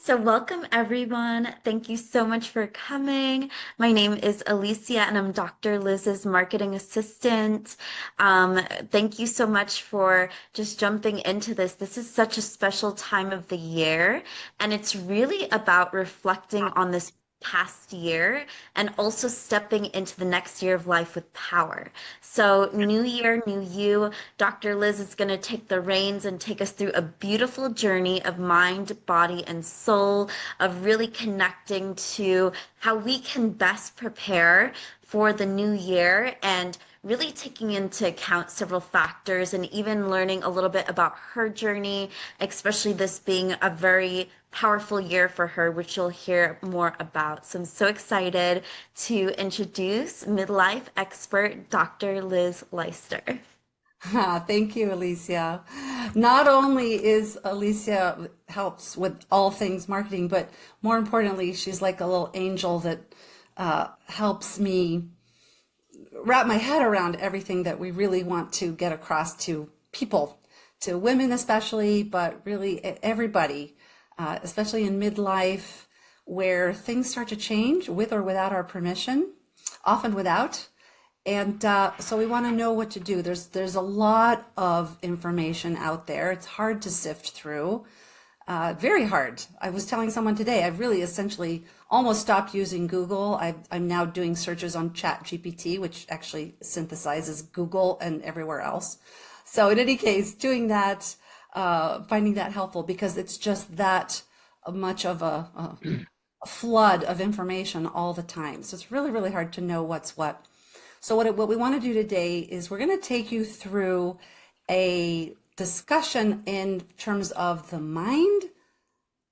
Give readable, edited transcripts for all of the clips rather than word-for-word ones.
So, welcome everyone. Thank you so much for coming. My name is Alicia, and I'm Dr. Liz's marketing assistant. Thank you so much for just jumping into this. This is such a special time of the year, and it's really about reflecting on this past year and also stepping into the next year of life with power. So, new year, new you. Dr. Liz is going to take the reins and take us through a beautiful journey of mind, body, and soul, of really connecting to how we can best prepare for the new year and really taking into account several factors and even learning a little bit about her journey, especially this being a very powerful year for her, which you'll hear more about. So I'm so excited to introduce midlife expert Dr. Liz Lyster. Thank you, Alicia. Not only is Alicia helps with all things marketing, but more importantly, she's like a little angel that helps me wrap my head around everything that we really want to get across to people, to women especially, but really everybody, especially in midlife, where things start to change with or without our permission, often without. And so we want to know what to do. There's a lot of information out there. It's hard to sift through, very hard. I was telling someone today, I've really essentially almost stopped using Google. I'm now doing searches on Chat GPT, which actually synthesizes Google and everywhere else. So in any case, doing that, finding that helpful because it's just that much of a flood of information all the time. So it's really, really hard to know what's what. So what we want to do today is we're going to take you through a discussion in terms of the mind,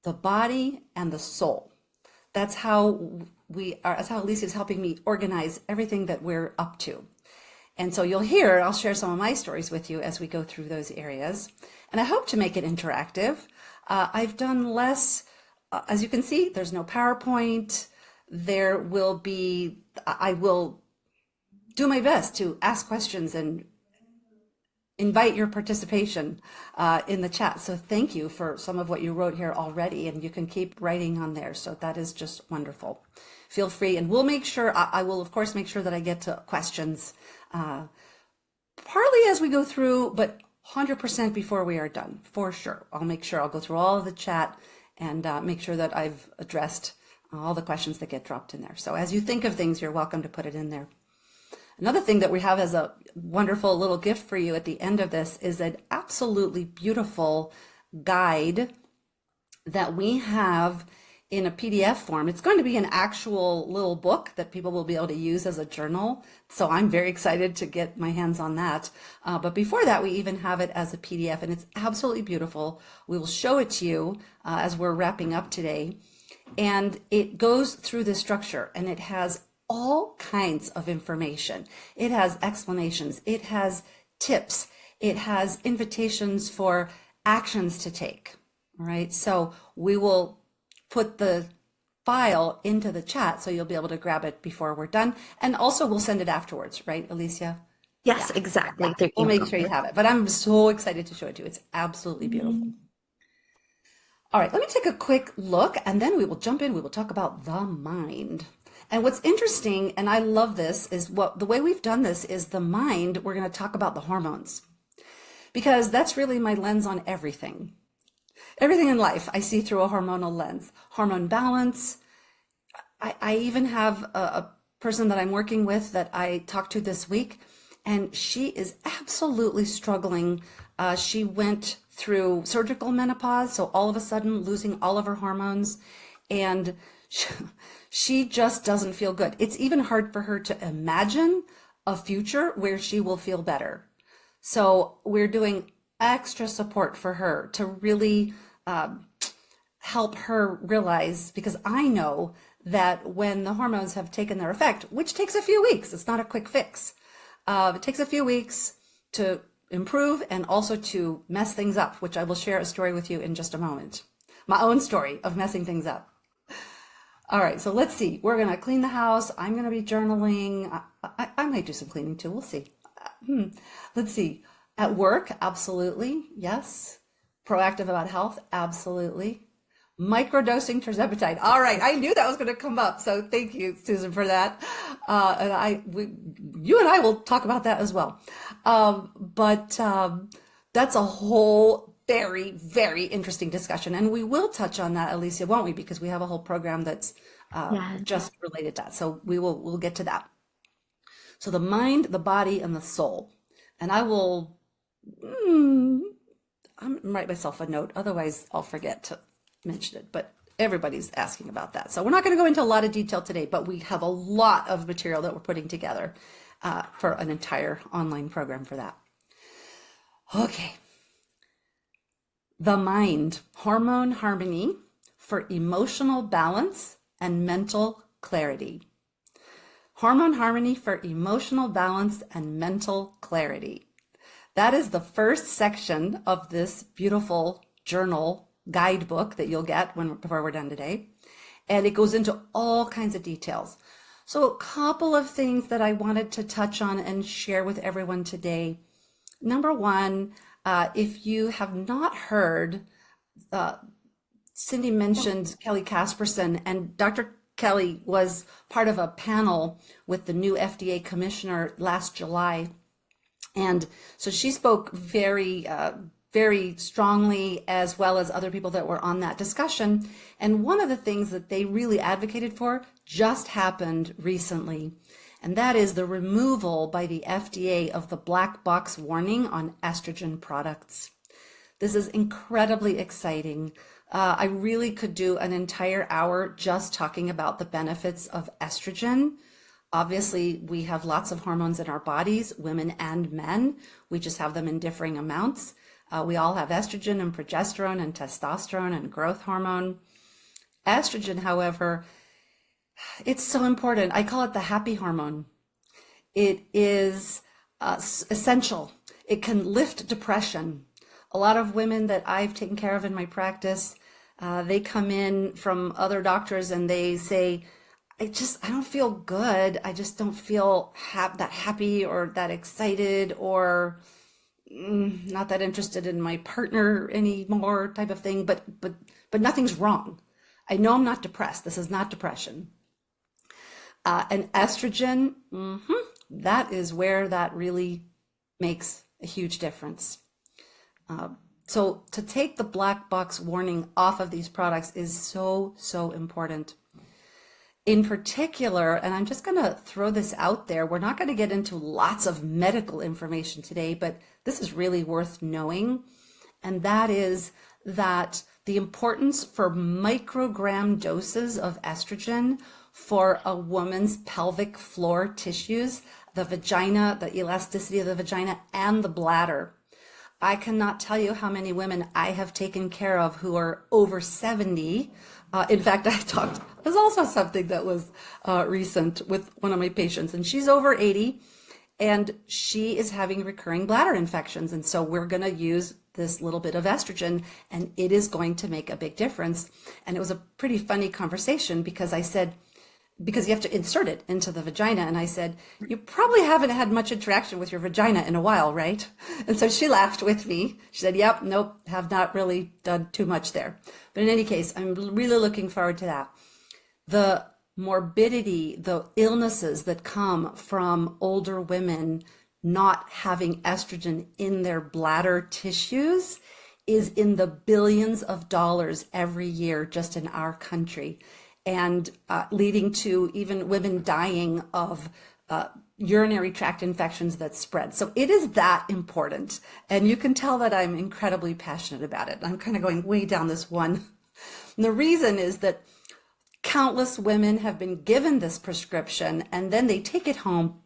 the body, and the soul. That's how that's how Alicia is helping me organize everything that we're up to. And so you'll hear, I'll share some of my stories with you as we go through those areas. And I hope to make it interactive. I've done less, as you can see, there's no PowerPoint. There will be, I will do my best to ask questions and invite your participation in the chat. So thank you for some of what you wrote here already, and you can keep writing on there. So that is just wonderful. Feel free, and we'll make sure, I will of course make sure that I get to questions partly as we go through, but 100% before we are done, for sure. I'll make sure I'll go through all of the chat and make sure that I've addressed all the questions that get dropped in there. So as you think of things, you're welcome to put it in there. Another thing that we have as a wonderful little gift for you at the end of this is an absolutely beautiful guide that we have in a PDF form. It's going to be an actual little book that people will be able to use as a journal. So I'm very excited to get my hands on that. But before that, we even have it as a PDF, and it's absolutely beautiful. We will show it to you as we're wrapping up today. And it goes through this structure, and it has all kinds of information. It has explanations, it has tips, it has invitations for actions to take. All right, so we will put the file into the chat so you'll be able to grab it before we're done. And also we'll send it afterwards, right, Alicia? Yes, exactly. Through We'll make email. sure you have it. But I'm so excited to show it to you. It's absolutely beautiful. All right, let me take a quick look and then we will jump in. We will talk about the mind. And what's interesting, and I love this, is the way we've done this is the mind, we're going to talk about the hormones. Because that's really my lens on everything. Everything in life I see through a hormonal lens. Hormone balance. I even have a person that I'm working with that I talked to this week, and she is absolutely struggling. She went through surgical menopause, so all of a sudden losing all of her hormones, and she just doesn't feel good. It's even hard for her to imagine a future where she will feel better. So we're doing extra support for her to really help her realize, because I know that when the hormones have taken their effect, which takes a few weeks, it's not a quick fix. It takes a few weeks to improve and also to mess things up, which I will share a story with you in just a moment. My own story of messing things up. All right, so let's see. We're going to clean the house. I'm going to be journaling. I might do some cleaning too. We'll see. Let's see. At work, absolutely. Yes. Proactive about health, absolutely. Microdosing tirzepatide. All right, I knew that was going to come up, so thank you, Susan, for that. You and I will talk about that as well. But that's a whole very, very interesting discussion, and we will touch on that, Alicia, won't we? Because we have a whole program that's Yes. just related to that. So we'll get to that. So the mind, the body, and the soul. And I will I'm gonna write myself a note, otherwise I'll forget to mention it. But everybody's asking about that. So we're not going to go into a lot of detail today, but we have a lot of material that we're putting together for an entire online program for that. Okay. The mind, hormone harmony for emotional balance and mental clarity. Hormone harmony for emotional balance and mental clarity. That is the first section of this beautiful journal guidebook that you'll get before we're done today. And it goes into all kinds of details. So a couple of things that I wanted to touch on and share with everyone today. Number one, if you have not heard, Cindy mentioned Kelly Casperson, and Dr. Kelly was part of a panel with the new FDA commissioner last July. And so she spoke very strongly, as well as other people that were on that discussion. And one of the things that they really advocated for just happened recently. And that is the removal by the FDA of the black box warning on estrogen products. This is incredibly exciting. I really could do an entire hour just talking about the benefits of estrogen. Obviously, we have lots of hormones in our bodies, women and men. We just have them in differing amounts. We all have estrogen and progesterone and testosterone and growth hormone. Estrogen, however, it's so important. I call it the happy hormone. It is essential. It can lift depression. A lot of women that I've taken care of in my practice, they come in from other doctors and they say, I don't feel good. I just don't feel that happy or that excited or not that interested in my partner anymore type of thing. But nothing's wrong. I know I'm not depressed. This is not depression. And estrogen, that is where that really makes a huge difference. So to take the black box warning off of these products is so important. In particular, and I'm just going to throw this out there, we're not going to get into lots of medical information today, but this is really worth knowing. And that is that the importance for microgram doses of estrogen for a woman's pelvic floor tissues, the vagina, the elasticity of the vagina, and the bladder. I cannot tell you how many women I have taken care of who are over 70. In fact, there's also something that was recent with one of my patients, and she's over 80, and she is having recurring bladder infections. And so we're going to use this little bit of estrogen, and it is going to make a big difference. And it was a pretty funny conversation because I said, because you have to insert it into the vagina. And I said, you probably haven't had much interaction with your vagina in a while, right? And so she laughed with me. She said, yep, nope, have not really done too much there. But in any case, I'm really looking forward to that. The morbidity, the illnesses that come from older women not having estrogen in their bladder tissues is in the billions of dollars every year just in our country. And leading to even women dying of urinary tract infections that spread. So it is that important. And you can tell that I'm incredibly passionate about it. I'm kind of going way down this one. And the reason is that countless women have been given this prescription and then they take it home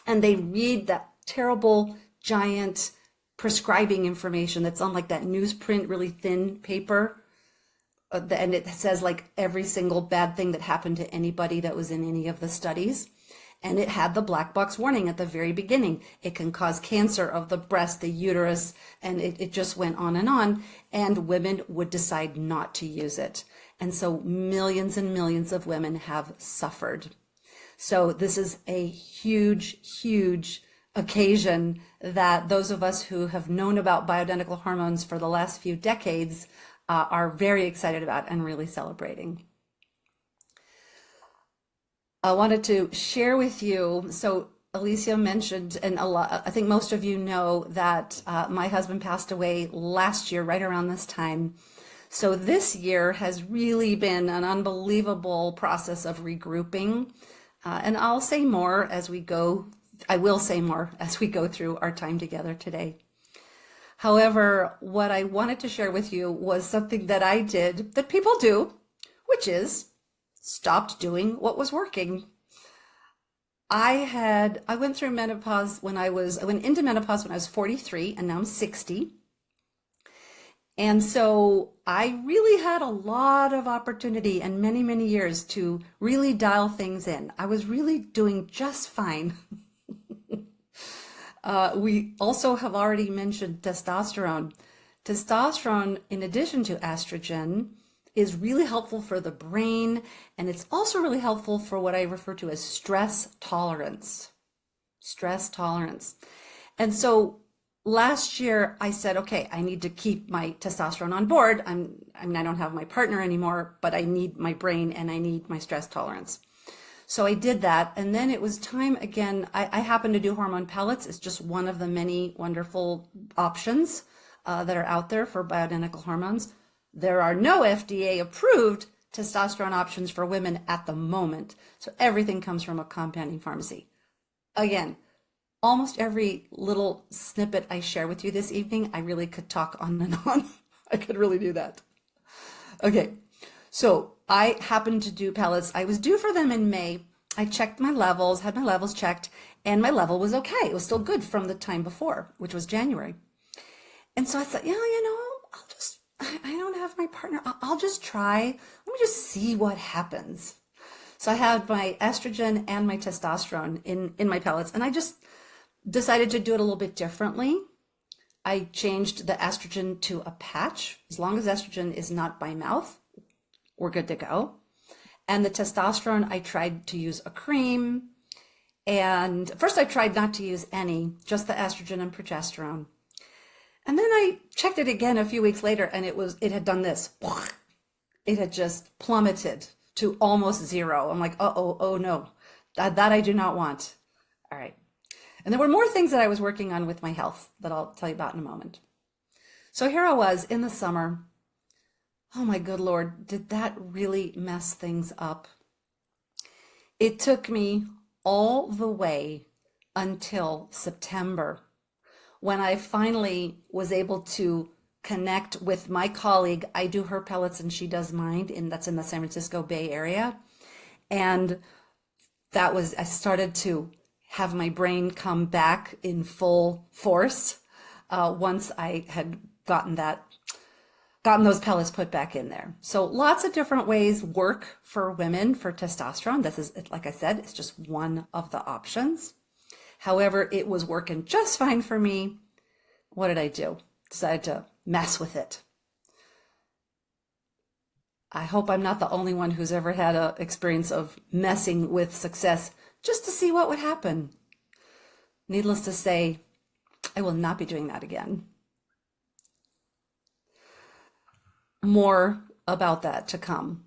and they read that terrible giant prescribing information that's on like that newsprint, really thin paper. And it says like every single bad thing that happened to anybody that was in any of the studies. And it had the black box warning at the very beginning. It can cause cancer of the breast, the uterus, and it just went on. And women would decide not to use it. And so millions and millions of women have suffered. So this is a huge occasion that those of us who have known about bioidentical hormones for the last few decades are very excited about and really celebrating. I wanted to share with you. So Alicia mentioned, and a lot, I think most of you know that my husband passed away last year, right around this time. So this year has really been an unbelievable process of regrouping. And I'll say more as we go. I will say more as we go through our time together today. However, what I wanted to share with you was something that I did that people do, which is stopped doing what was working. I went through menopause I went into menopause when I was 43, and now I'm 60. And so I really had a lot of opportunity and many, many years to really dial things in. I was really doing just fine. We also have already mentioned testosterone. Testosterone, in addition to estrogen, is really helpful for the brain, and it's also really helpful for what I refer to as stress tolerance. Stress tolerance. And so last year I said, okay, I need to keep my testosterone on board. I mean, I don't have my partner anymore, but I need my brain and I need my stress tolerance. So I did that, and then it was time again. I happen to do hormone pellets. It's just one of the many wonderful options that are out there for bioidentical hormones. There are no FDA approved testosterone options for women at the moment. So everything comes from a compounding pharmacy. Again, almost every little snippet I share with you this evening, I really could talk on and on. I could really do that. Okay, so I happened to do pellets. I was due for them in May. I checked my levels, had my levels checked, and my level was okay. It was still good from the time before, which was January. And so I thought, yeah, I don't have my partner. I'll just try. Let me just see what happens. So I had my estrogen and my testosterone in my pellets, and I just decided to do it a little bit differently. I changed the estrogen to a patch. As long as estrogen is not by mouth, we're good to go. And the testosterone, I tried to use a cream. And first I tried not to use any, just the estrogen and progesterone. And then I checked it again a few weeks later, and it had done this. It had just plummeted to almost zero. I'm like, oh no, that I do not want. All right. And there were more things that I was working on with my health that I'll tell you about in a moment. So here I was in the summer. Oh my good Lord, did that really mess things up? It took me all the way until September when I finally was able to connect with my colleague. I do her pellets and she does mine, and that's in the San Francisco Bay Area. And I started to have my brain come back in full force once I had gotten those pellets put back in there. So lots of different ways work for women for testosterone. This is, like I said, it's just one of the options. However, it was working just fine for me. What did I do? Decided to mess with it. I hope I'm not the only one who's ever had an experience of messing with success just to see what would happen. Needless to say, I will not be doing that again. More about that to come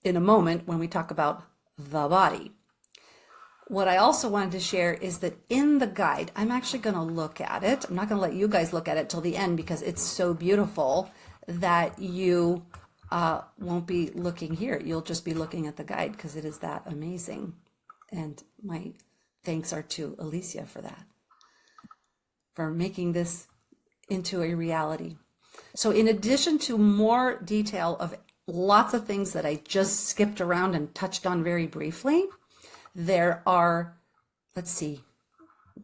in a moment when we talk about the body. What I also wanted to share is that in the guide, I'm actually going to look at it. I'm not going to let you guys look at it till the end because it's so beautiful that you won't be looking here. You'll just be looking at the guide because it is that amazing. And my thanks are to Alicia for that, for making this into a reality. So in addition to more detail of lots of things that I just skipped around and touched on very briefly, there are, let's see,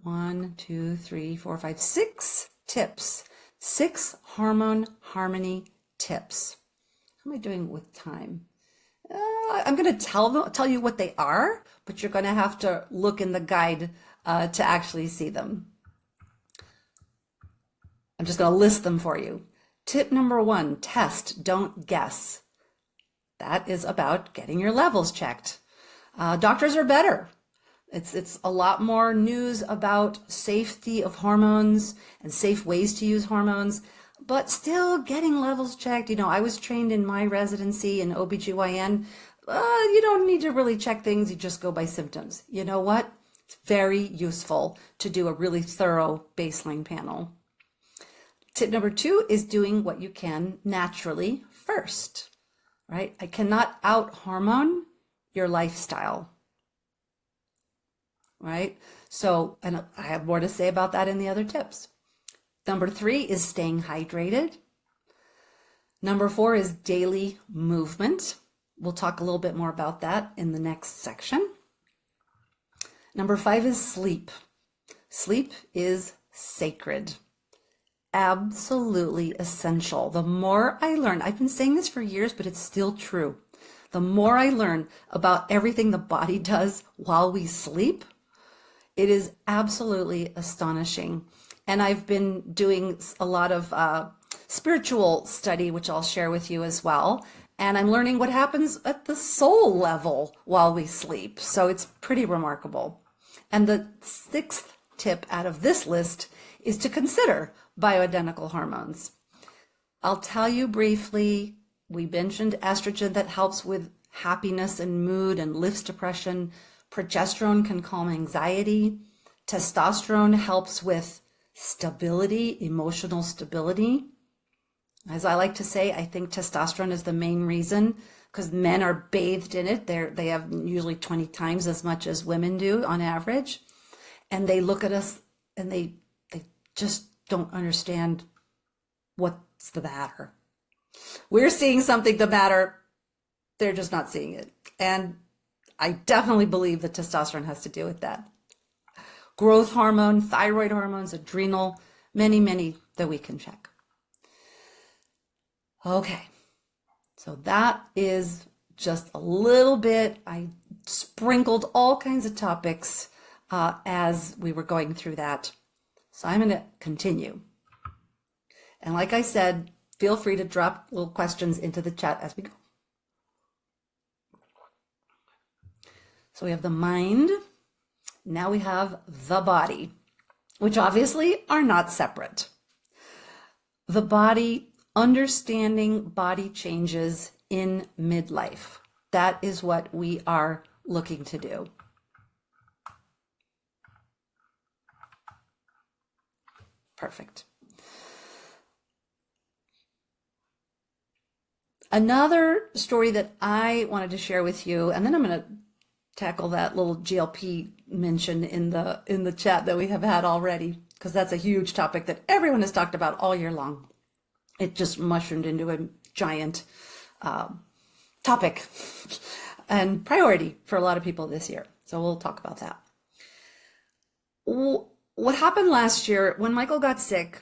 6 tips, 6 hormone harmony tips. How am I doing with time? I'm going to tell you what they are, but you're going to have to look in the guide to actually see them. I'm just going to list them for you. Tip number 1, test, don't guess. That is about getting your levels checked. Doctors are better. It's a lot more news about safety of hormones and safe ways to use hormones, but still getting levels checked. I was trained in my residency in OBGYN. You don't need to really check things. You just go by symptoms. You know what? It's very useful to do a really thorough baseline panel. Tip number 2 is doing what you can naturally first, right? I cannot out hormone your lifestyle, right? So, and I have more to say about that in the other tips. Number 3 is staying hydrated. Number 4 is daily movement. We'll talk a little bit more about that in the next section. Number 5 is sleep. Sleep is sacred. Absolutely essential. The more I learn, I've been saying this for years, but it's still true. The more I learn about everything the body does while we sleep, it is absolutely astonishing. And I've been doing a lot of spiritual study, which I'll share with you as well. And I'm learning what happens at the soul level while we sleep. So it's pretty remarkable. And the 6th tip out of this list is to consider bioidentical hormones. I'll tell you briefly, we mentioned estrogen that helps with happiness and mood and lifts depression. Progesterone can calm anxiety. Testosterone helps with stability, emotional stability. As I like to say, I think testosterone is the main reason because men are bathed in it. They have usually 20 times as much as women do on average. And they look at us and they just don't understand what's the matter. We're seeing something the matter. They're just not seeing it. And I definitely believe that testosterone has to do with that. Growth hormone, thyroid hormones, adrenal, many that we can check. Okay, so that is just a little bit. I sprinkled all kinds of topics as we were going through that. So I'm going to continue. And like I said, feel free to drop little questions into the chat as we go. So we have the mind. Now we have the body, which obviously are not separate. The body, understanding body changes in midlife. That is what we are looking to do. Perfect. Another story that I wanted to share with you, and then I'm going to tackle that little GLP mention in the chat that we have had already, because that's a huge topic that everyone has talked about all year long. It just mushroomed into a giant topic and priority for a lot of people this year. So we'll talk about that. What happened last year when Michael got sick,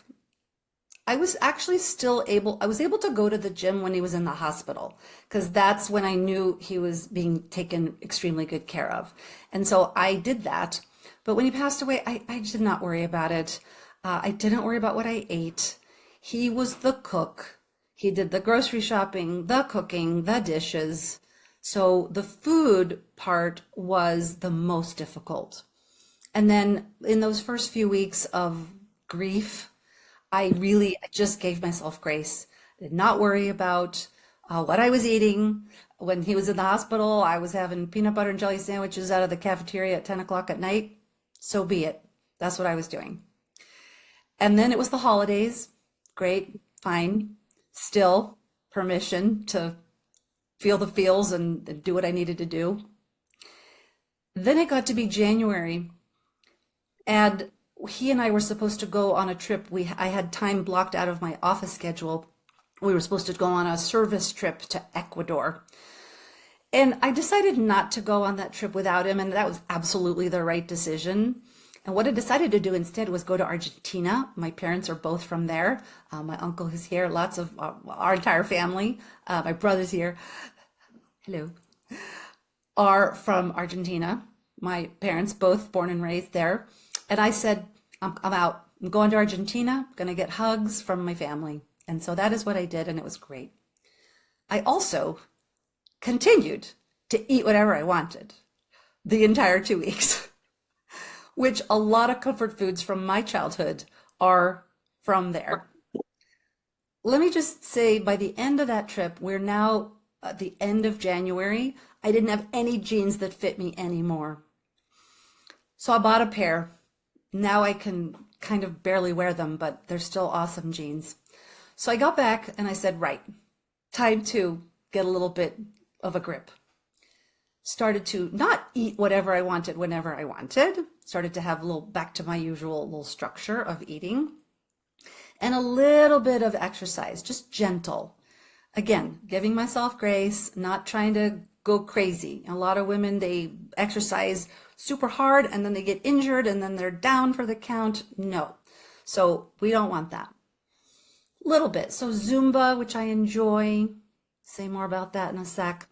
I was able to go to the gym when he was in the hospital, because that's when I knew he was being taken extremely good care of. And so I did that. But when he passed away, I did not worry about it. I didn't worry about what I ate. He was the cook. He did the grocery shopping, the cooking, the dishes. So the food part was the most difficult. And then in those first few weeks of grief, I just gave myself grace. I did not worry about what I was eating. When he was in the hospital, I was having peanut butter and jelly sandwiches out of the cafeteria at 10 o'clock at night. So be it. That's what I was doing. And then it was the holidays. Great, fine. Still permission to feel the feels and do what I needed to do. Then it got to be January. And he and I were supposed to go on a trip. I had time blocked out of my office schedule. We were supposed to go on a service trip to Ecuador. And I decided not to go on that trip without him, and that was absolutely the right decision. And what I decided to do instead was go to Argentina. My parents are both from there. My uncle is here, lots of our entire family. My brother's here. Hello. Are from Argentina. My parents both born and raised there. And I said, I'm out. I'm going to Argentina. I'm going to get hugs from my family. And so that is what I did, and it was great. I also continued to eat whatever I wanted the entire 2 weeks, which a lot of comfort foods from my childhood are from there. let me just say, by the end of that trip, we're now at the end of January. I didn't have any jeans that fit me anymore. So I bought a pair. Now I can kind of barely wear them, but they're still awesome jeans. So I got back and I said, right, time to get a little bit of a grip. Started to not eat whatever I wanted whenever I wanted. Started to have a little back to my usual little structure of eating and a little bit of exercise, just gentle. Again, giving myself grace, not trying to go crazy. A lot of women, they exercise super hard and then they get injured and then they're down for the count. No. So we don't want that. Little bit. So Zumba, which I enjoy. Say more about that in a sec.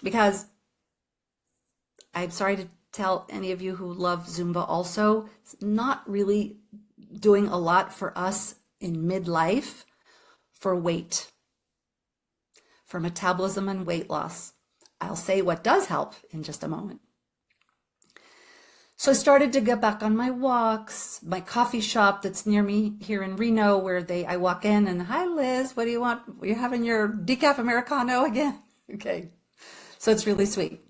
Because I'm sorry to tell any of you who love Zumba also, it's not really doing a lot for us in midlife for weight, for metabolism and weight loss. I'll say what does help in just a moment. So I started to get back on my walks, my coffee shop that's near me here in Reno, where I walk in and, hi Liz, what do you want? Are you having your decaf Americano again? Okay. So it's really sweet.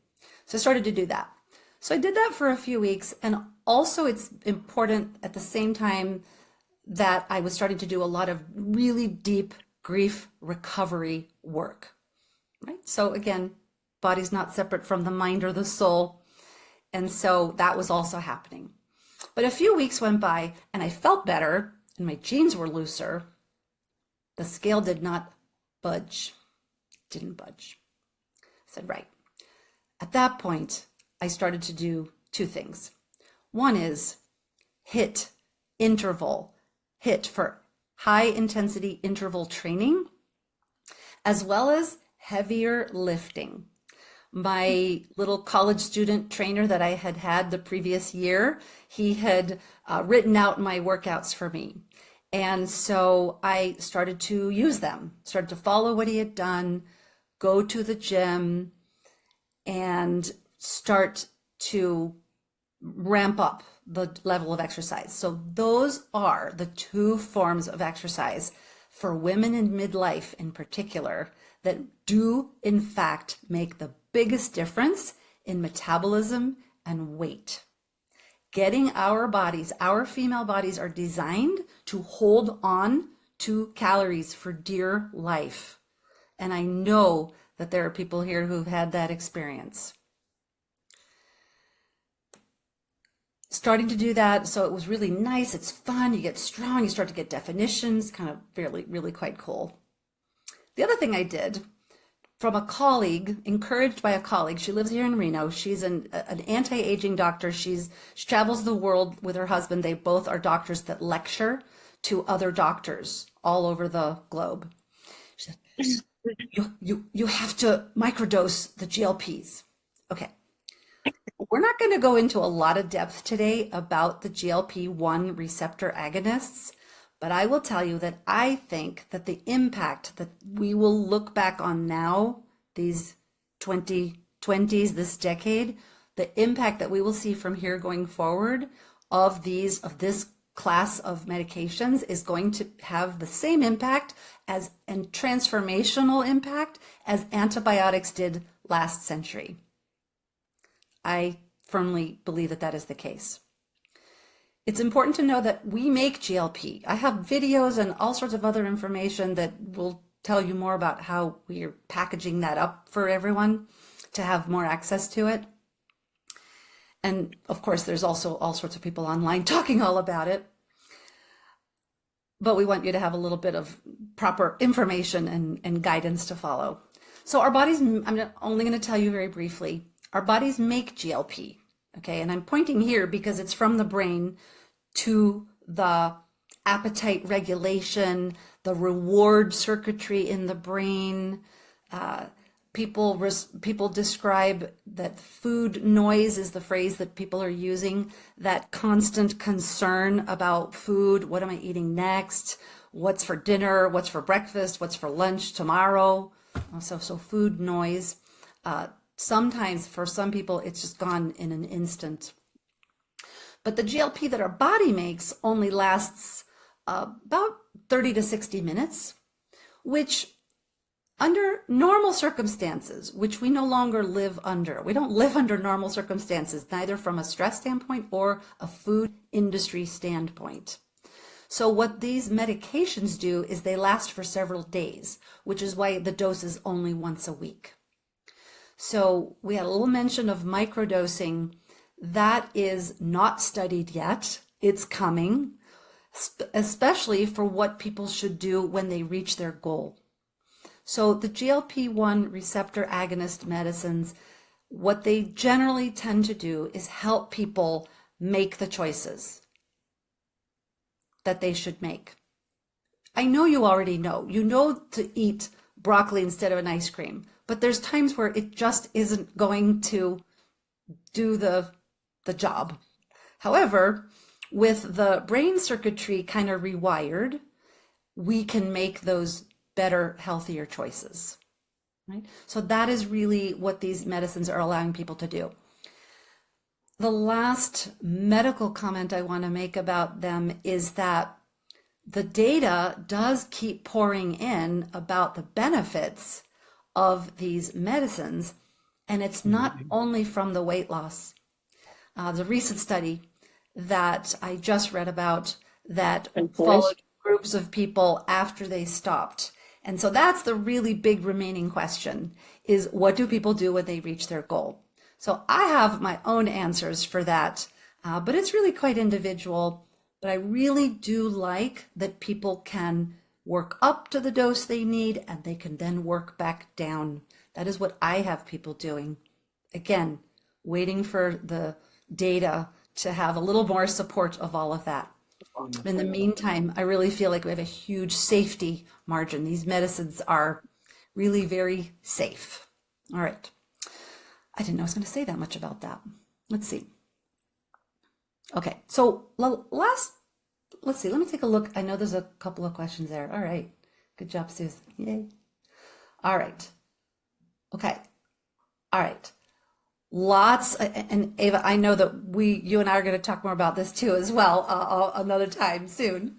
So I started to do that. So I did that for a few weeks. And also it's important at the same time that I was starting to do a lot of really deep grief recovery work, right? So again, body's not separate from the mind or the soul. And so that was also happening. But a few weeks went by and I felt better and my jeans were looser. The scale did not budge, didn't budge. I said, right. At that point, I started to do two things. One is HIIT for high intensity interval training, as well as heavier lifting. My little college student trainer that I had the previous year, he had written out my workouts for me. And so I started to use them, started to follow what he had done, go to the gym, and start to ramp up the level of exercise. So those are the two forms of exercise for women in midlife in particular that do in fact make the biggest difference in metabolism and weight. Getting our bodies, our female bodies are designed to hold on to calories for dear life. And I know that there are people here who've had that experience. Starting to do that, so it was really nice. It's fun. You get strong. You start to get definitions. Kind of really quite cool. The other thing I did from a colleague, encouraged by a colleague, she lives here in Reno. She's an anti-aging doctor. She travels the world with her husband. They both are doctors that lecture to other doctors all over the globe. She said, you have to microdose the GLPs. Okay. We're not going to go into a lot of depth today about the GLP-1 receptor agonists, but I will tell you that I think that the impact that we will look back on now, these 2020s, this decade, the impact that we will see from here going forward of this class of medications is going to have the same impact and transformational impact as antibiotics did last century. I firmly believe that that is the case. It's important to know that we make GLP. I have videos and all sorts of other information that will tell you more about how we're packaging that up for everyone to have more access to it. And of course, there's also all sorts of people online talking all about it. But we want you to have a little bit of proper information and guidance to follow. So our bodies, I'm only going to tell you very briefly, our bodies make GLP, okay? And I'm pointing here because it's from the brain to the appetite regulation, the reward circuitry in the brain. People describe that food noise is the phrase that people are using, that constant concern about food. What am I eating next? What's for dinner? What's for breakfast? What's for lunch tomorrow? So food noise. Sometimes for some people, it's just gone in an instant. But the GLP that our body makes only lasts about 30 to 60 minutes. which under normal circumstances, which we no longer live under, we don't live under normal circumstances, neither from a stress standpoint or a food industry standpoint. So what these medications do is they last for several days, which is why the dose is only once a week. So we had a little mention of microdosing. That is not studied yet. It's coming, especially for what people should do when they reach their goal. So the GLP-1 receptor agonist medicines, what they generally tend to do is help people make the choices that they should make. I know you already know. You know to eat broccoli instead of an ice cream, but there's times where it just isn't going to do the job. However, with the brain circuitry kind of rewired, we can make those better, healthier choices, right? So that is really what these medicines are allowing people to do. The last medical comment I want to make about them is that the data does keep pouring in about the benefits of these medicines, and it's not only from the weight loss. The recent study that I just read about that followed groups of people after they stopped. And so that's the really big remaining question is what do people do when they reach their goal? So I have my own answers for that, but it's really quite individual. But I really do like that people can work up to the dose they need and they can then work back down. That is what I have people doing. Again, waiting for the data to have a little more support of all of that. In the meantime, I really feel like we have a huge safety margin. These medicines are really very safe. All right. I didn't know I was going to say that much about that. Let's see. Okay, so let's see, let me take a look. I know there's a couple of questions there. All right. Good job, Susan. Yay. All right. Okay. All right. Lots, and Ava, I know that you and I are going to talk more about this too as well another time soon.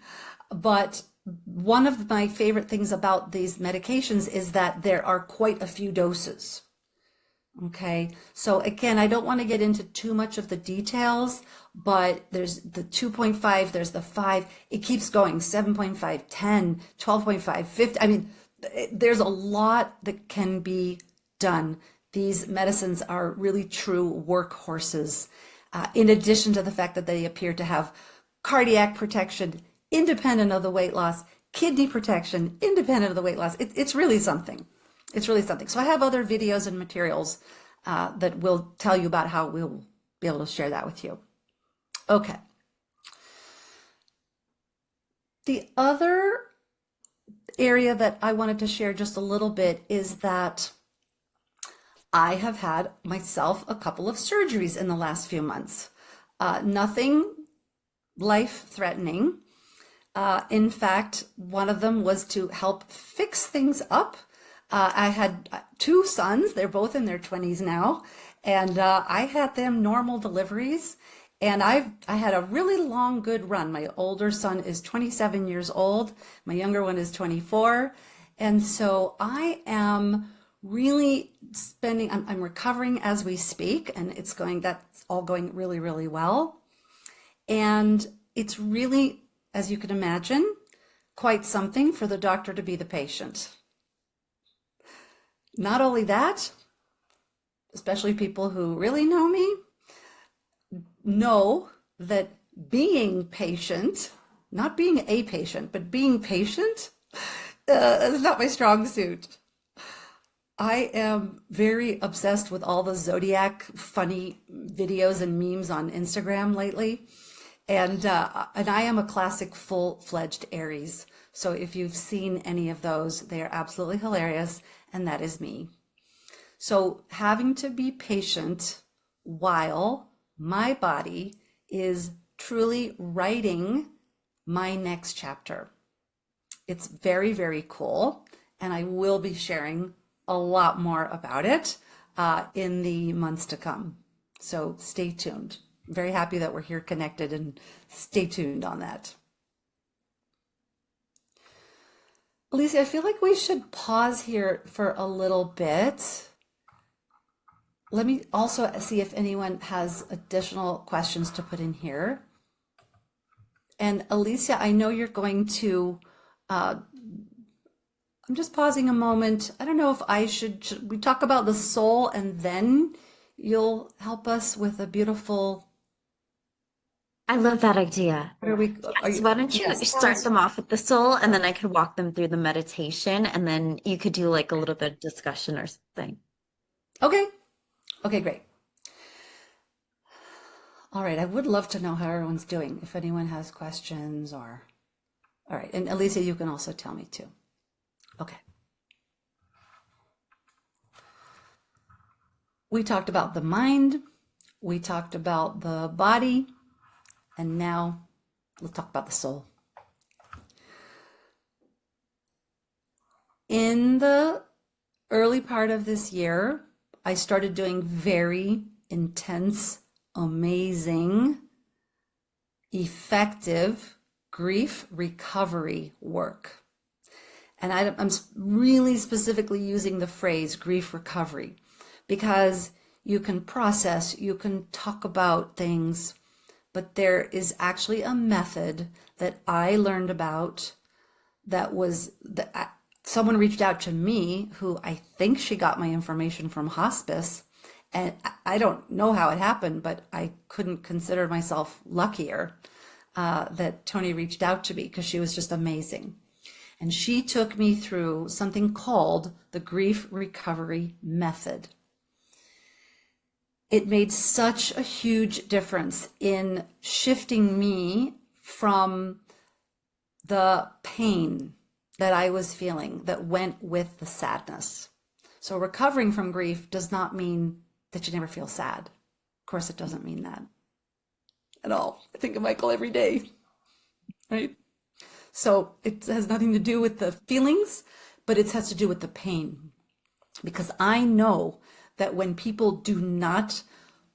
But one of my favorite things about these medications is that there are quite a few doses. Okay, so again, I don't want to get into too much of the details, but there's the 2.5, there's the 5, it keeps going, 7.5, 10, 12.5, 50. I mean, there's a lot that can be done. These medicines are really true workhorses, in addition to the fact that they appear to have cardiac protection independent of the weight loss, kidney protection independent of the weight loss. It's really something. It's really something. So I have other videos and materials that will tell you about how we'll be able to share that with you. Okay. The other area that I wanted to share just a little bit is that I have had myself a couple of surgeries in the last few months. Nothing life-threatening. In fact, one of them was to help fix things up. I had two sons, they're both in their 20s now, and I had them normal deliveries, and I had a really long, good run. My older son is 27 years old, my younger one is 24, and so I am really I'm recovering as we speak, and that's all going really, really well. And it's really, as you can imagine, quite something for the doctor to be the patient. Not only that, especially people who really know me, know that being patient, not being a patient, but being patient is not my strong suit. I am very obsessed with all the zodiac funny videos and memes on Instagram lately. And I am a classic full-fledged Aries. So if you've seen any of those, they are absolutely hilarious. And that is me. So having to be patient while my body is truly writing my next chapter. It's very, very cool. And I will be sharing a lot more about it in the months to come. So stay tuned. Very happy that we're here connected, and stay tuned on that. Alicia, I feel like we should pause here for a little bit. Let me also see if anyone has additional questions to put in here. And Alicia, I know you're going to, I'm just pausing a moment. I don't know if should we talk about the soul and then you'll help us with a beautiful, I love that idea. what are we, are Yes, you, why don't you yes. start them off with the soul and then I could walk them through the meditation and then you could do like a little bit of discussion or something. Okay. Okay, great. All right. I would love to know how everyone's doing. If anyone has questions or, all right. And Alicia, you can also tell me too. Okay. We talked about the mind, we talked about the body, and now let's talk about the soul. In the early part of this year, I started doing very intense, amazing, effective grief recovery work. And I'm really specifically using the phrase grief recovery because you can process, you can talk about things, but there is actually a method that I learned about that was that someone reached out to me who I think she got my information from hospice. And I don't know how it happened, but I couldn't consider myself luckier that Tony reached out to me because she was just amazing. And she took me through something called the grief recovery method. It made such a huge difference in shifting me from the pain that I was feeling that went with the sadness. So recovering from grief does not mean that you never feel sad. Of course, it doesn't mean that at all. I think of Michael every day, right? So it has nothing to do with the feelings, but it has to do with the pain. Because I know that when people do not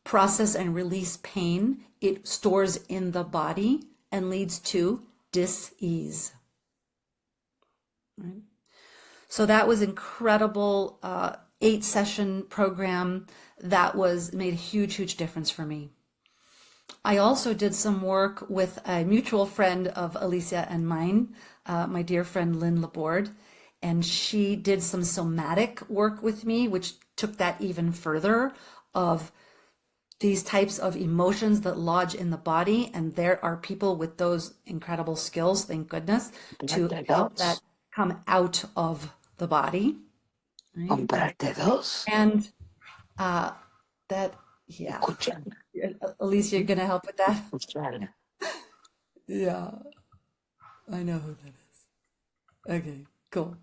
process and release pain, it stores in the body and leads to dis-ease. Right? So that was incredible 8-session program that made a huge difference for me. I also did some work with a mutual friend of Alicia and mine, my dear friend Lynn Laborde, and she did some somatic work with me, which took that even further of these types of emotions that lodge in the body. And there are people with those incredible skills, thank goodness, to help that come out of the body. Right? And that, yeah. Alicia, you're going to help with that? Yeah, I know who that is. Okay, cool.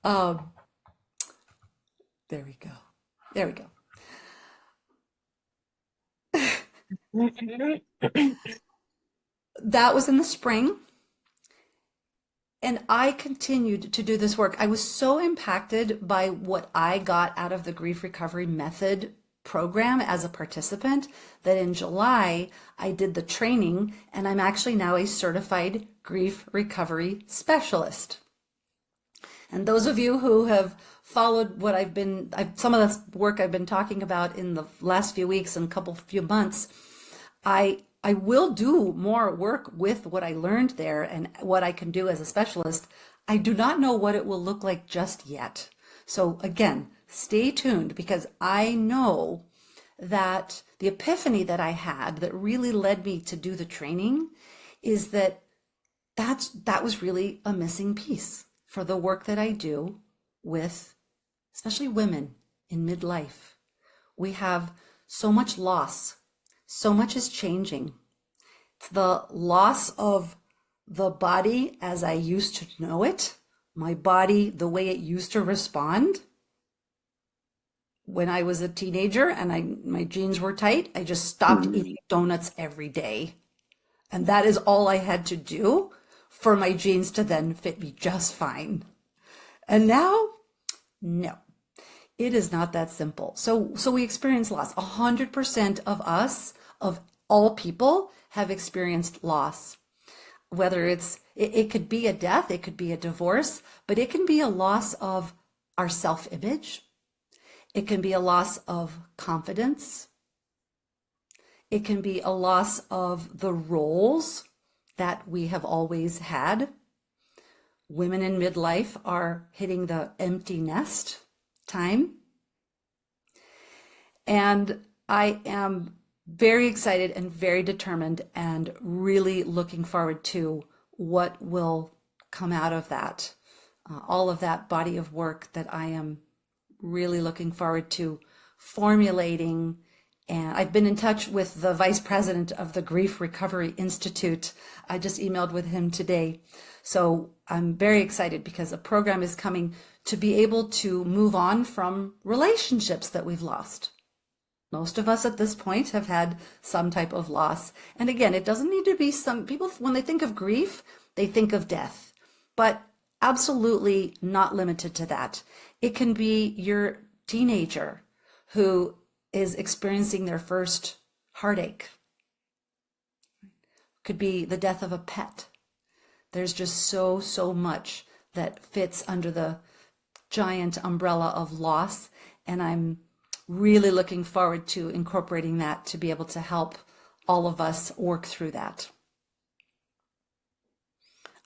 Um, there we go. There we go. That was in the spring. And I continued to do this work. I was so impacted by what I got out of the grief recovery method program as a participant that in July I did the training and I'm actually now a certified grief recovery specialist. And those of you who have followed what some of the work I've been talking about in the last few weeks and few months, I will do more work with what I learned there and what I can do as a specialist. I do not know what it will look like just yet. So again, stay tuned because I know that the epiphany that I had that really led me to do the training is that was really a missing piece for the work that I do with especially women in midlife. We have so much loss. So much is changing. It's the loss of the body as I used to know it, my body, the way it used to respond. When I was a teenager and my jeans were tight, I just stopped eating donuts every day. And that is all I had to do for my jeans to then fit me just fine. And now, no. It is not that simple. So we experience loss. 100% of us, of all people, have experienced loss. whether it could be a death, it could be a divorce, but it can be a loss of our self-image. It can be a loss of confidence. It can be a loss of the roles that we have always had. Women in midlife are hitting the empty nest time. And I am very excited and very determined and really looking forward to what will come out of that. All of that body of work that I am really looking forward to formulating. And I've been in touch with the vice president of the Grief Recovery Institute. I just emailed with him today. So I'm very excited because a program is coming to be able to move on from relationships that we've lost. Most of us at this point have had some type of loss. And again, it doesn't need to be some people, when they think of grief, they think of death, but absolutely not limited to that. It can be your teenager who is experiencing their first heartache. Could be the death of a pet. There's just so much that fits under the giant umbrella of loss. And I'm really looking forward to incorporating that to be able to help all of us work through that.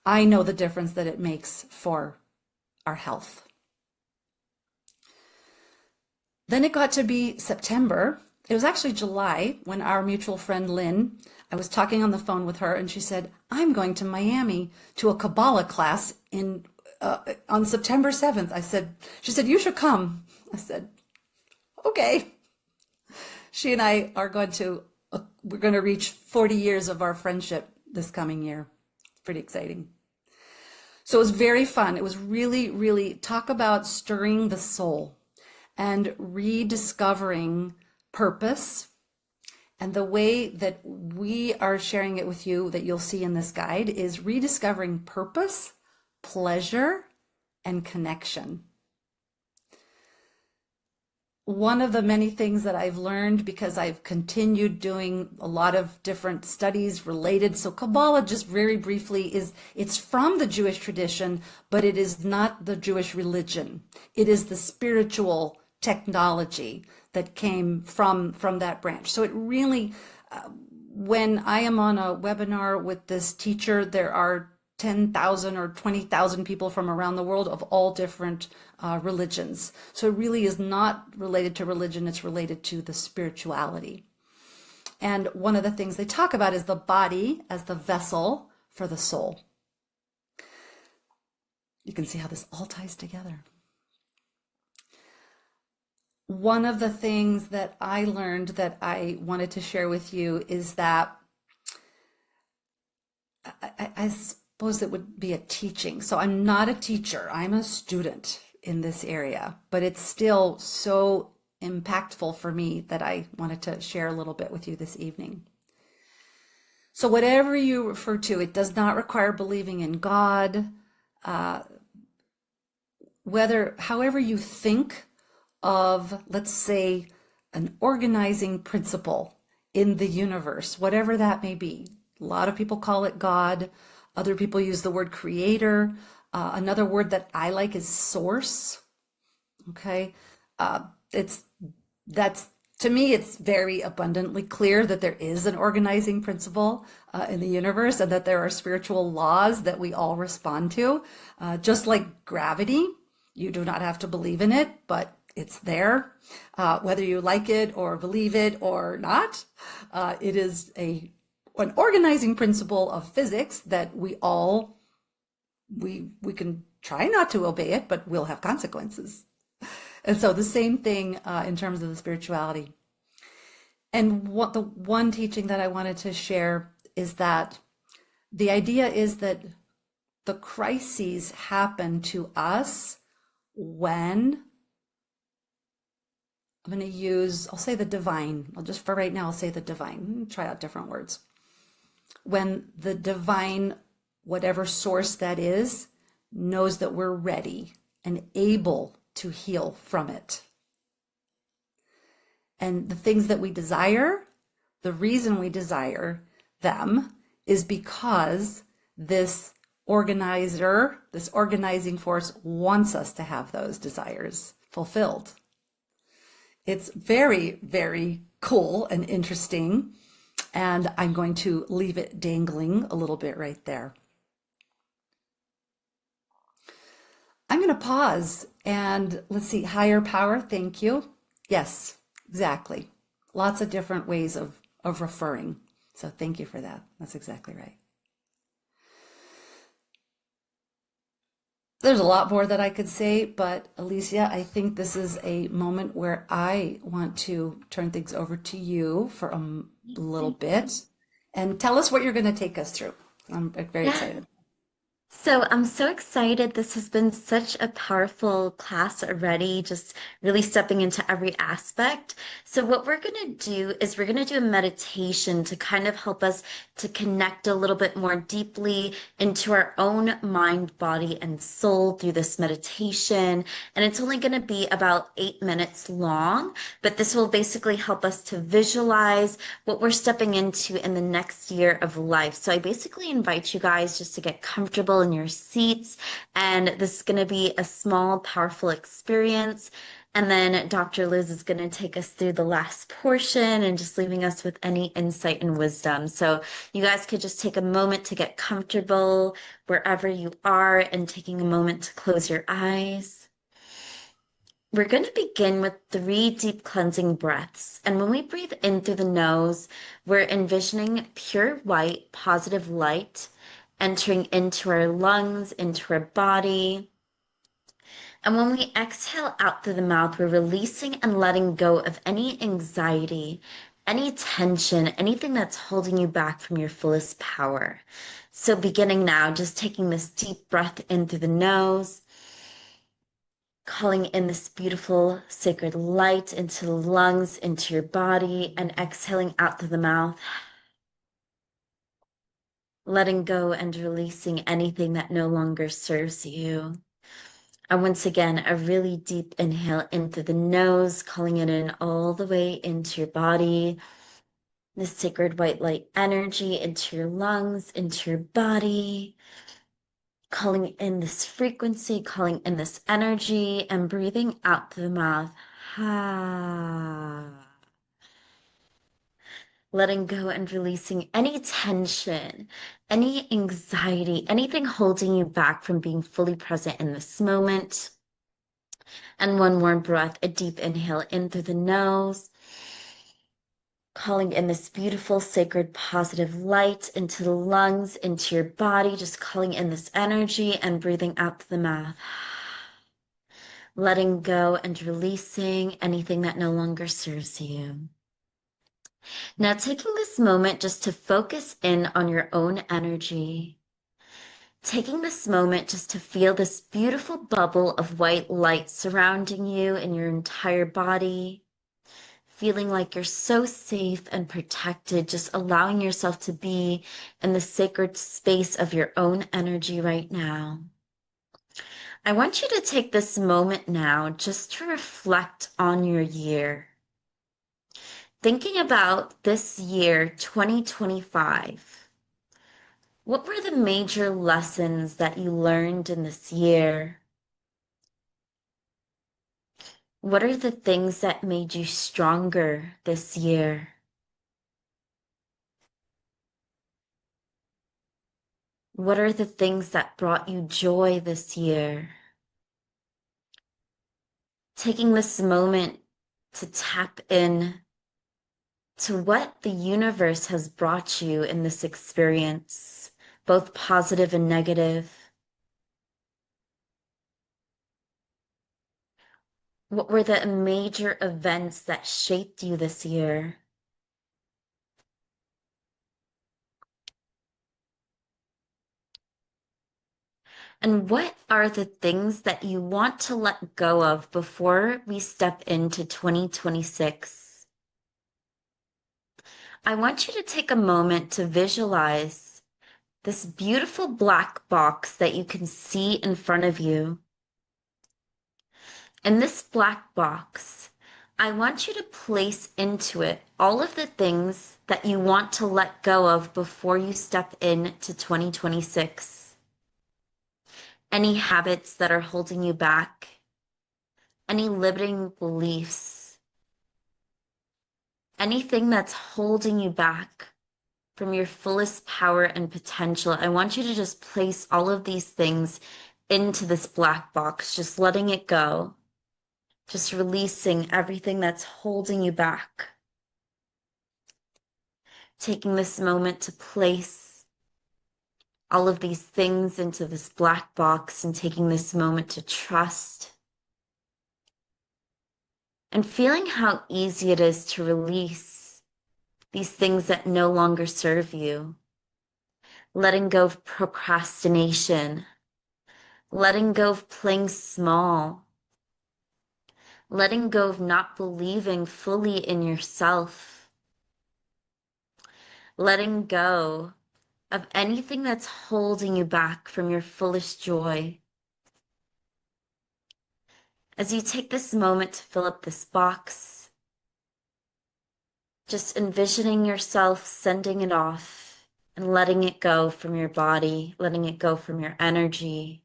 I know the difference that it makes for our health. Then it got to be September. It was actually July when our mutual friend Lynn, I was talking on the phone with her and she said, I'm going to Miami to a Kabbalah class on September 7th. She said, you should come. I said, okay. She and I are we're going to reach 40 years of our friendship this coming year. It's pretty exciting. So it was very fun. It was really, really talk about stirring the soul and rediscovering purpose. And the way that we are sharing it with you that you'll see in this guide is rediscovering purpose, pleasure, and connection. One of the many things that I've learned, because I've continued doing a lot of different studies related. So Kabbalah, just very briefly, it's from the Jewish tradition, but it is not the Jewish religion. It is the spiritual technology that came from that branch. So it really, when I am on a webinar with this teacher, there are 10,000 or 20,000 people from around the world of all different religions. So it really is not related to religion, it's related to the spirituality. And one of the things they talk about is the body as the vessel for the soul. You can see how this all ties together. One of the things that I learned that I wanted to share with you is that I suppose it would be a teaching. So I'm not a teacher, I'm a student in this area, but it's still so impactful for me that I wanted to share a little bit with you this evening. So whatever you refer to, it does not require believing in God. However you think of, let's say, an organizing principle in the universe, whatever that may be. A lot of people call it God. Other people use the word creator. Another word that I like is source. Okay. To me, it's very abundantly clear that there is an organizing principle in the universe and that there are spiritual laws that we all respond to. Just like gravity, you do not have to believe in it, but it's there. Whether you like it or believe it or not, it is an organizing principle of physics that we can try not to obey it, but will have consequences. And so the same thing in terms of the spirituality. And the one teaching that I wanted to share is that the idea is that the crises happen to us when, I'll say the divine. For right now, I'll say the divine. Try out different words. When the divine, whatever source that is, knows that we're ready and able to heal from it. And the things that we desire, the reason we desire them is because this organizer, this organizing force wants us to have those desires fulfilled. It's very, very cool and interesting. And I'm going to leave it dangling a little bit right there. I'm going to pause and let's see, higher power, thank you. Yes, exactly. Lots of different ways of referring. So thank you for that. That's exactly right. There's a lot more that I could say, but Alicia, I think this is a moment where I want to turn things over to you for a little bit and tell us what you're going to take us through. I'm very Yeah. excited. So I'm so excited. This has been such a powerful class already, just really stepping into every aspect. So what we're going to do is we're going to do a meditation to kind of help us to connect a little bit more deeply into our own mind, body, and soul through this meditation. And it's only going to be about 8 minutes long, but this will basically help us to visualize what we're stepping into in the next year of life. So I basically invite you guys just to get comfortable in your seats, and this is going to be a small, powerful experience. And then Dr. Liz is going to take us through the last portion and just leaving us with any insight and wisdom. So you guys could just take a moment to get comfortable wherever you are and taking a moment to close your eyes. We're going to begin with 3 deep cleansing breaths. And when we breathe in through the nose, we're envisioning pure white, positive light entering into our lungs, into our body. And when we exhale out through the mouth, we're releasing and letting go of any anxiety, any tension, anything that's holding you back from your fullest power. So beginning now, just taking this deep breath in through the nose, calling in this beautiful sacred light into the lungs, into your body, and exhaling out through the mouth, letting go and releasing anything that no longer serves you. And once again, a really deep inhale in through the nose, calling it in all the way into your body, this sacred white light energy into your lungs, into your body, calling in this frequency, calling in this energy, and breathing out through the mouth. Ha. Letting go and releasing any tension, any anxiety, anything holding you back from being fully present in this moment. And one more breath, a deep inhale in through the nose, calling in this beautiful, sacred, positive light into the lungs, into your body, just calling in this energy and breathing out through the mouth. Letting go and releasing anything that no longer serves you. Now, taking this moment just to focus in on your own energy. Taking this moment just to feel this beautiful bubble of white light surrounding you and your entire body. Feeling like you're so safe and protected, just allowing yourself to be in the sacred space of your own energy right now. I want you to take this moment now just to reflect on your year. Thinking about this year, 2025, what were the major lessons that you learned in this year? What are the things that made you stronger this year? What are the things that brought you joy this year? Taking this moment to tap in to what the universe has brought you in this experience, both positive and negative. What were the major events that shaped you this year? And what are the things that you want to let go of before we step into 2026? I want you to take a moment to visualize this beautiful black box that you can see in front of you. In this black box, I want you to place into it all of the things that you want to let go of before you step into 2026. Any habits that are holding you back, any limiting beliefs, anything that's holding you back from your fullest power and potential. I want you to just place all of these things into this black box, just letting it go, just releasing everything that's holding you back. Taking this moment to place all of these things into this black box and taking this moment to trust and feeling how easy it is to release these things that no longer serve you. Letting go of procrastination, letting go of playing small, letting go of not believing fully in yourself, letting go of anything that's holding you back from your fullest joy. As you take this moment to fill up this box, just envisioning yourself sending it off and letting it go from your body, letting it go from your energy.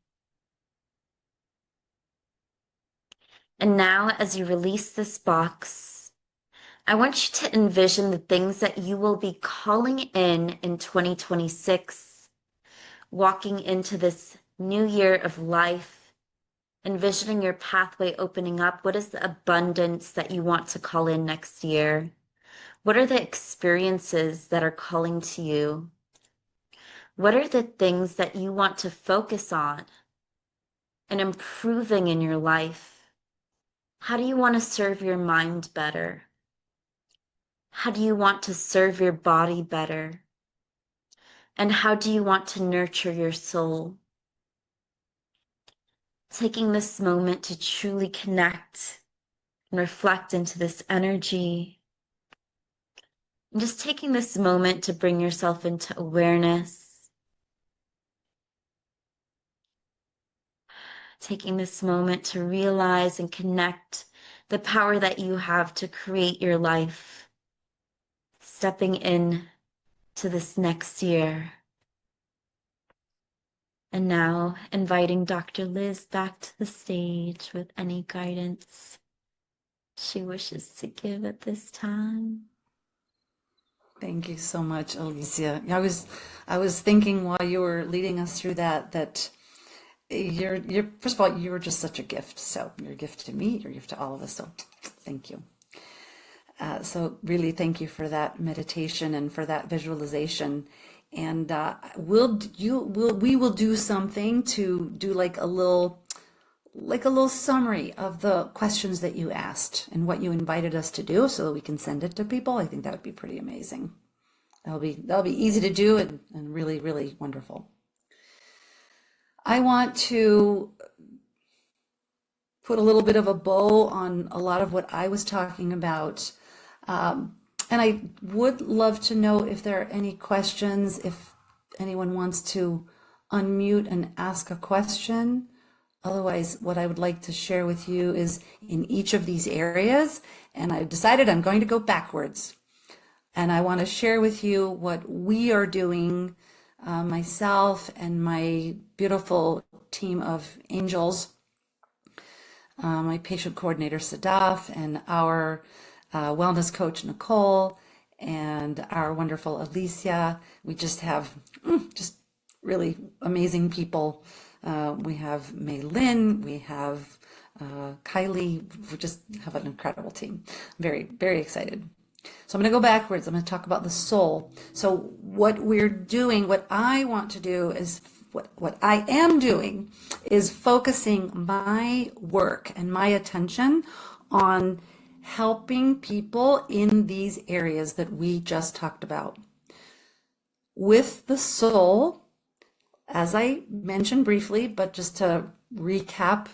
And now, as you release this box, I want you to envision the things that you will be calling in 2026, walking into this new year of life, envisioning your pathway opening up. What is the abundance that you want to call in next year? What are the experiences that are calling to you? What are the things that you want to focus on and improving in your life? How do you want to serve your mind better? How do you want to serve your body better? And how do you want to nurture your soul? Taking this moment to truly connect and reflect into this energy. And just taking this moment to bring yourself into awareness. Taking this moment to realize and connect the power that you have to create your life. Stepping in to this next year. And now inviting Dr. Liz back to the stage with any guidance she wishes to give at this time. Thank you so much, Alicia. I was thinking while you were leading us through that you're first of all, you were just such a gift. So you're a gift to me, you're a gift to all of us. So thank you. So really thank you for that meditation and for that visualization. And we will do something to do like a little summary of the questions that you asked and what you invited us to do so that we can send it to people. I think that would be pretty amazing. That'll be easy to do and really, really wonderful. I want to put a little bit of a bow on a lot of what I was talking about. And I would love to know if there are any questions, if anyone wants to unmute and ask a question. Otherwise, what I would like to share with you is in each of these areas, and I've decided I'm going to go backwards. And I want to share with you what we are doing, myself and my beautiful team of angels, my patient coordinator, Sadaf, and our wellness coach, Nicole, and our wonderful Alicia. We just have just really amazing people. We have Mei Lin, we have Kylie. We just have an incredible team. Very, very excited. So I'm going to go backwards. I'm going to talk about the soul. So what we're doing, what I want to do is what I am doing is focusing my work and my attention on helping people in these areas that we just talked about. With the soul, as I mentioned briefly, but just to recap,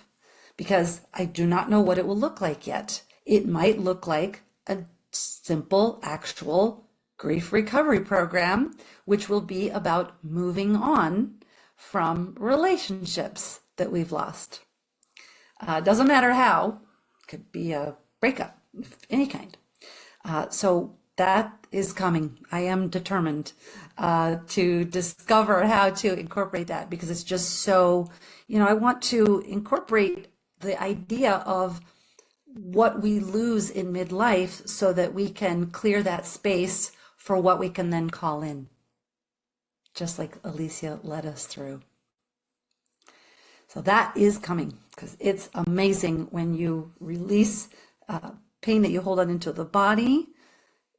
because I do not know what it will look like yet. It might look like a simple, actual grief recovery program, which will be about moving on from relationships that we've lost. Doesn't matter how. It could be a breakup. any kind. So that is coming. I am determined to discover how to incorporate that because it's just so, I want to incorporate the idea of what we lose in midlife so that we can clear that space for what we can then call in, just like Alicia led us through. So that is coming because it's amazing when you release pain that you hold on into the body.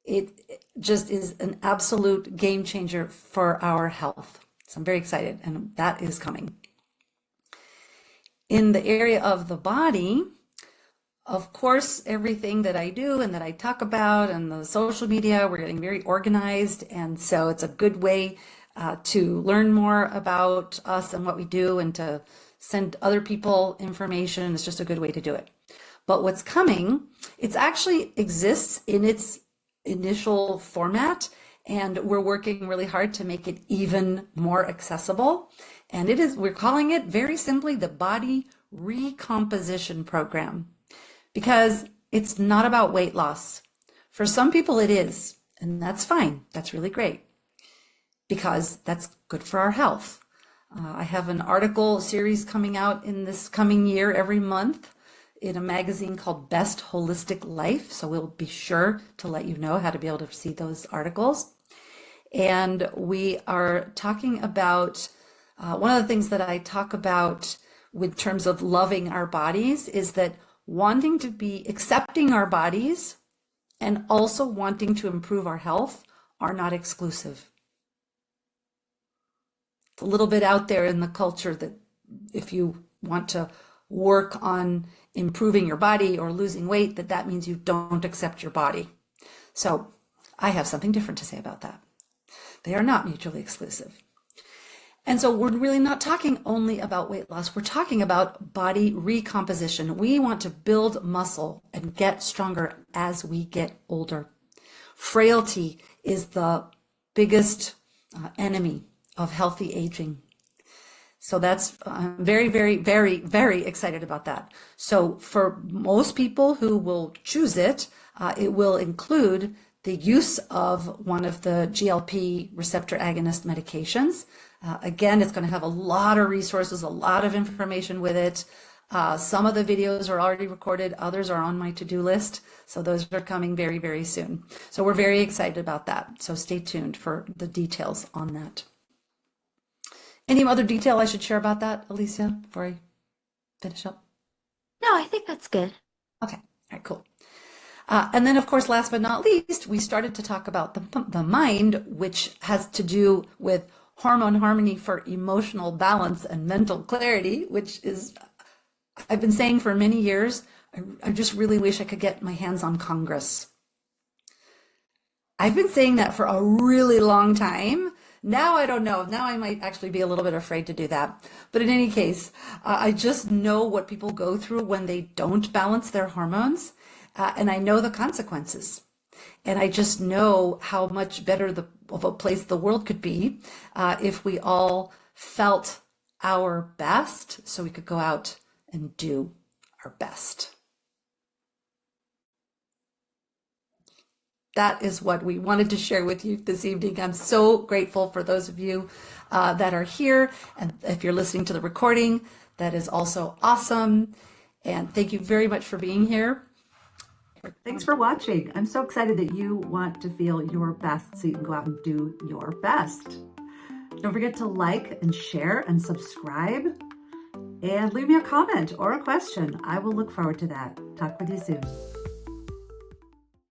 It just is an absolute game changer for our health. So I'm very excited, and that is coming. In the area of the body, of course, everything that I do and that I talk about and the social media, we're getting very organized. And so it's a good way to learn more about us and what we do and to send other people information. It's just a good way to do it. But what's coming, it actually exists in its initial format, and we're working really hard to make it even more accessible. And we're calling it very simply the Body Recomposition Program, because it's not about weight loss. For some people it is, and that's fine. That's really great because that's good for our health. I have an article series coming out in this coming year every month in a magazine called Best Holistic Life. So we'll be sure to let you know how to be able to see those articles. And we are talking about, one of the things that I talk about with terms of loving our bodies is that wanting to be accepting our bodies and also wanting to improve our health are not exclusive. It's a little bit out there in the culture that if you want to work on improving your body or losing weight, that means you don't accept your body. So I have something different to say about that. They are not mutually exclusive. And so we're really not talking only about weight loss. We're talking about body recomposition. We want to build muscle and get stronger as we get older. Frailty is the biggest enemy of healthy aging. So that's very, very, very, very excited about that. So for most people who will choose it, it will include the use of one of the GLP receptor agonist medications. Again, it's going to have a lot of resources, a lot of information with it. Some of the videos are already recorded, others are on my to-do list. So those are coming very, very soon. So we're very excited about that. So stay tuned for the details on that. Any other detail I should share about that, Alicia, before I finish up? No, I think that's good. Okay, all right, cool. And then, of course, last but not least, we started to talk about the mind, which has to do with hormone harmony for emotional balance and mental clarity, which is, I've been saying for many years, I just really wish I could get my hands on Congress. I've been saying that for a really long time. Now I don't know. Now I might actually be a little bit afraid to do that. But in any case, I just know what people go through when they don't balance their hormones. And I know the consequences. And I just know how much better of a place the world could be if we all felt our best so we could go out and do our best. That is what we wanted to share with you this evening. I'm so grateful for those of you that are here. And if you're listening to the recording, that is also awesome. And thank you very much for being here. Thanks for watching. I'm so excited that you want to feel your best so you can go out and do your best. Don't forget to like and share and subscribe and leave me a comment or a question. I will look forward to that. Talk with you soon.